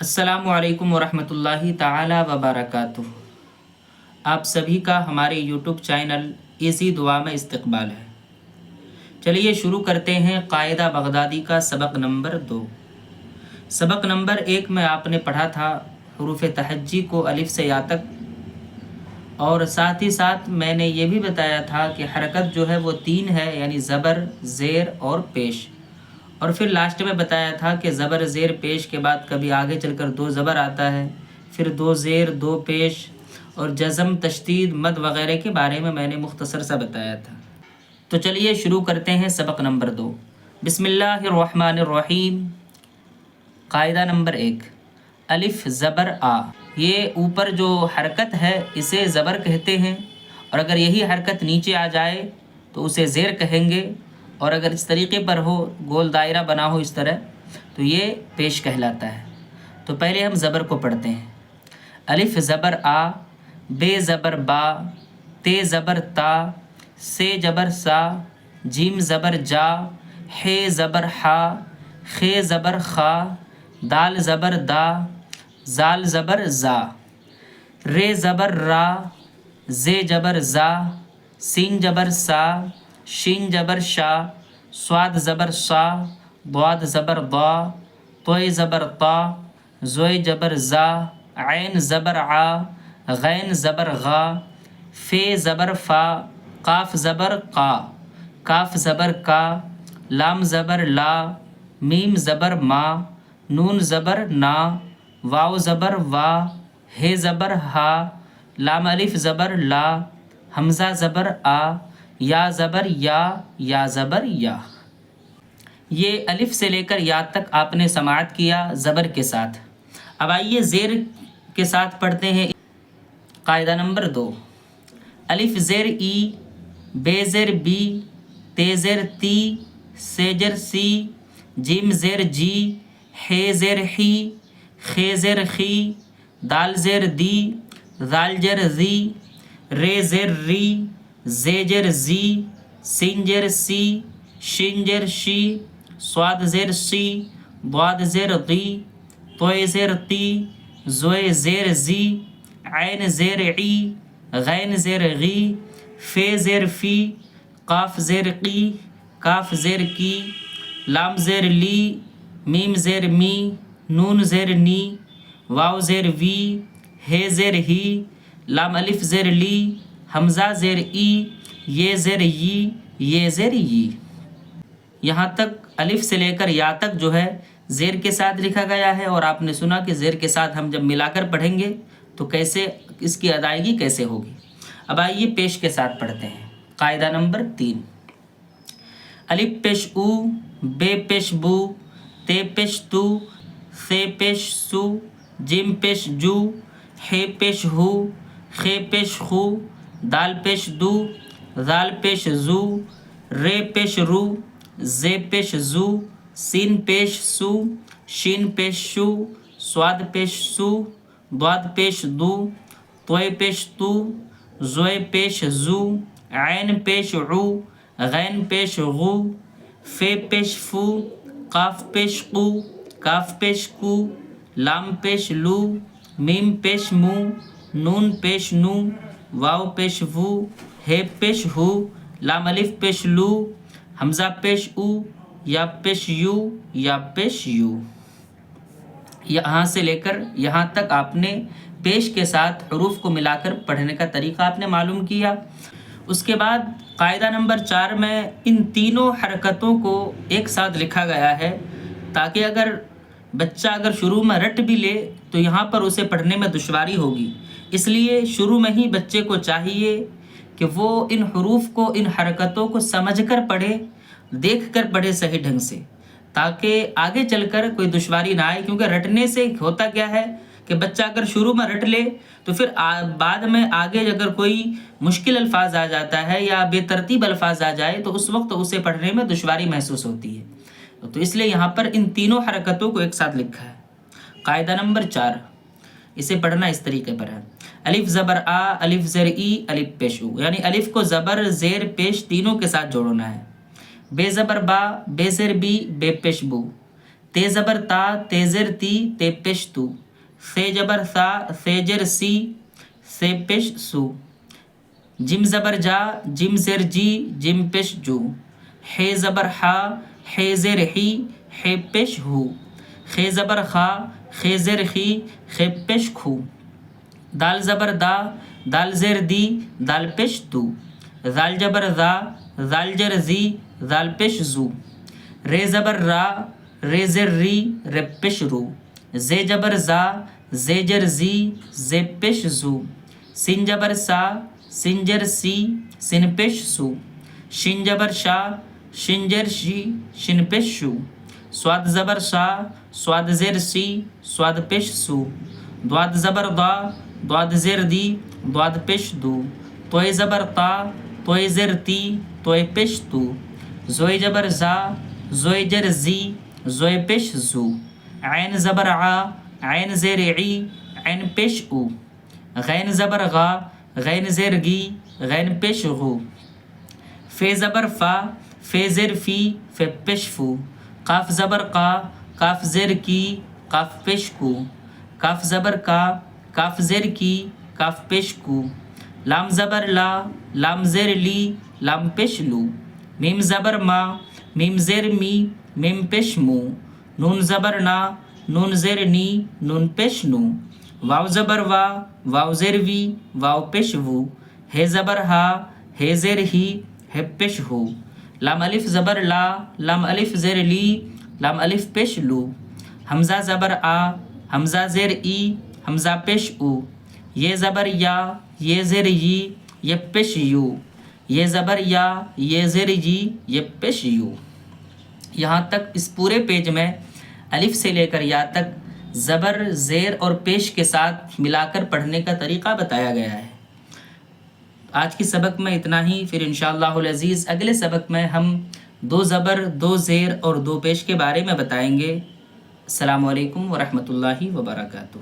अस्सलामु अलैकुम वरहमतुल्लाहि ताला वबरकातुह। आप सभी का हमारे यूट्यूब चैनल इसी दुआ में इस्तकबाल है। चलिए शुरू करते हैं कायदा बगदादी का सबक नंबर 2। सबक नंबर 1 में आपने पढ़ा था हरूफ तहज्जी को अलिफ से या तक, और साथ ही साथ मैंने ये भी बताया था कि हरकत जो है वो 3 है, यानी ज़बर, ज़ेर और पेश। और फिर लास्ट में बताया था कि ज़बर ज़ेर पेश के बाद कभी आगे चलकर 2 ज़बर आता है, फिर 2 ज़ेर 2 पेश और जज़म, तशदीद, मद वगैरह के बारे में मैंने मुख्तसर सा बताया था। तो चलिए शुरू करते हैं सबक नंबर 2। बिस्मिल्लाहिर्रहमानिर्रहीम। कायदा नंबर 1, अलिफ ज़बर आ। ये ऊपर जो हरकत है इसे ज़बर कहते हैं, और अगर यही हरकत नीचे आ जाए तो उसे ज़ेर कहेंगे, और अगर इस तरीके पर हो, गोल दायरा बना हो इस तरह, तो ये पेश कहलाता है। तो पहले हम ज़बर को पढ़ते हैं। अलिफ ज़बर आ, बे ज़बर बा, ते ज़बर ता, से ज़बर सा, जीम ज़बर जा, हे ज़बर हा, खे ज़बर खा, दाल ज़बर दा, जाल ज़बर ज़ा, रे ज़बर रा, जे ज़बर ज़ा, सीन ज़बर सा, शीन ज़बर शा, स्वाद ज़बर सा, द्वाद ज़बर दा, तोय ज़बर ता, ज़ोय ज़बर ज़ा, ऐन ज़बर आ, गैन ज़बर गा, फे ज़बर फ़ा, काफ ज़बर का, काफ ज़बर का, लाम ज़बर ला, मीम ज़बर मा, नून ज़बर ना, वाव ज़बर वा, हे ज़बर हा, लाम अलिफ ज़बर ला, हमज़ा ज़बर आ, या ज़बर या ज़बर या। ये अलिफ से लेकर या तक आपने समाअत किया ज़बर के साथ। अब आइए ज़ेर के साथ पढ़ते हैं। कायदा नंबर 2, अलिफ ज़ेर ई, बे ज़ेर बी, ते ज़ेर ती, से ज़ेर सी, जीम ज़ेर जी, हे ज़ेर ही, खे ज़ेर खी, दाल ज़ेर दी, जाल ज़ेर ज़ी, रे ज़ेर री, जे ज़ेर जी, सीन ज़ेर सी, शीन ज़ेर शी, स्वाद ज़ेर सी, द्वाद ज़ेर दी, तोय ज़ेर ती, ज़ोय ज़ेर जी, ऐन ज़ेर ई, गैन ज़ेर गी, फे ज़ेर फ़ी, काफ ज़ेर की, काफ ज़ेर की, लाम ज़ेर ली, मीम ज़ेर मी, नून ज़ेर नी, वाव ज़ेर वी, हे ज़ेर ही, लाम अलिफ ज़ेर ली, हमज़ा ज़ेर ई, ये ज़ेर यी, ये ज़ेर यी। यहाँ तक अलिफ से लेकर या तक जो है ज़ेर के साथ लिखा गया है, और आपने सुना कि ज़ेर के साथ हम जब मिलाकर पढ़ेंगे तो कैसे इसकी अदायगी कैसे होगी। अब आइए पेश के साथ पढ़ते हैं। कायदा नंबर 3, अलिफ पेश ऊ, बे पेश बू, ते पेश तू, से पेश सू, जिम पेश जू, हे पेश हू, खे पेश खू, दाल पेश दू, जाल पेश जू, रे पेश रू, जे पेश जू, सीन पेश सू, शीन पेश शू, स्वाद पेश सू, द्वाद पेश दू, तोय पेश तू, ज़ोय पेश जू, ऐन पेश ऊ, गैन पेश गू, फे पेश फू, काफ पेश कू, काफ पेश कू, लाम पेश लू, मीम पेश मू, नून पेश नू, वाव पेश वू, हे पेश हू, लाम अलिफ पेश लू, हमज़ा पेश ऊ, या पेश यू, या पेश यू। यहाँ से लेकर यहाँ तक आपने पेश के साथ हरूफ को मिलाकर पढ़ने का तरीका आपने मालूम किया। उसके बाद कायदा नंबर 4 में इन तीनों हरकतों को एक साथ लिखा गया है, ताकि अगर बच्चा अगर शुरू में रट भी ले तो यहाँ पर उसे पढ़ने में दुश्वारी होगी। इसलिए शुरू में ही बच्चे को चाहिए कि वो इन हरूफ को, इन हरकतों को समझकर पढ़े, देखकर पढ़े सही ढंग से, ताकि आगे चलकर कोई दुश्वारी ना आए। क्योंकि रटने से होता क्या है कि बच्चा अगर शुरू में रट ले तो फिर बाद में आगे अगर कोई मुश्किल अल्फाज आ जाता है या बेतरतीब अल्फाज आ जाए तो उस वक्त उसे पढ़ने में दुश्वारी महसूस होती है। तो इसलिए यहाँ पर इन तीनों हरकतों को एक साथ लिखा है। कायदा नंबर 4, इसे पढ़ना इस तरीके पर है। अलिफ ज़बर आ, अलिफ ज़ेर ई, अलिफ पेश ऊ, यानी अलिफ को ज़बर, ज़ेर, पेश तीनों के साथ जोड़ना है। बे ज़बर बा, बे ज़ेर बी, बे पेश बू, تے زبر تا تے زر تی تے پیش تو، سے جبر سا سے جر سی سے پیش سو، جم زبر جا جم زر جی جم پیش جو، ہے زبر ہا ہے زر ہی ہے پیش ہو، خے زبر خا خے زر خی خے پیش کھو، دال زبر دا دال زر دی دال پیش دو، زال جبر زا زال جر زی زال پیش زو، رے زبر را رے زر ری رے پیش رو، زے جبر زا زے جر زی زے پیش زو، سن جبر سا سن جر سی سن پیش سو، شن جبر شا شن جر شی شن پیش شو، سواد زبر شا سواد زر سی سواد پیش سو، دواد زبر دا دواد زر دی دواد پیش دو، توئے زبر تا توئے زر تی توئے پیش تو، زوئے جبر زا زوئے جر زی زوئے پیش زو، عین زبر عا عین زیر عی عین پیش او، غین زبر غا غین زیر گی غین پیش غو، فے زبر فا فے زر فی فے پیش فو، قاف زبر قا کاف زیر کی قاف پیش کو، کاف زبر کا کاف زیر کی کاف پیش کو، لام زبر لا لام زیر لی لام پیش لو، میم زبر ما میم زیر می میم پیش مو، نون زبر نا نون زیر نی نون پیش نو، واو زبر وا واو زیر وی واو پیش وو، ہے زبر ہا ہے زیر ہی ہے پیش ہو، لام الف زبر لا لام الف زیر لی لام الف پیش لو، حمزہ زبر آ حمزہ زیر ای حمزہ پیش او، یہ زبر یا یہ زیر یی یہ پیش یو، یہ زبر یا یہ زیر یی یہ پیش یو۔ یہاں تک اس پورے پیج میں الف سے لے کر یا تک زبر زیر اور پیش کے ساتھ ملا کر پڑھنے کا طریقہ بتایا گیا ہے۔ آج کی سبق میں اتنا ہی، پھر انشاءاللہ العزیز اگلے سبق میں ہم 2 زبر 2 زیر اور 2 پیش کے بارے میں بتائیں گے۔ السلام علیکم ورحمۃ اللہ وبرکاتہ۔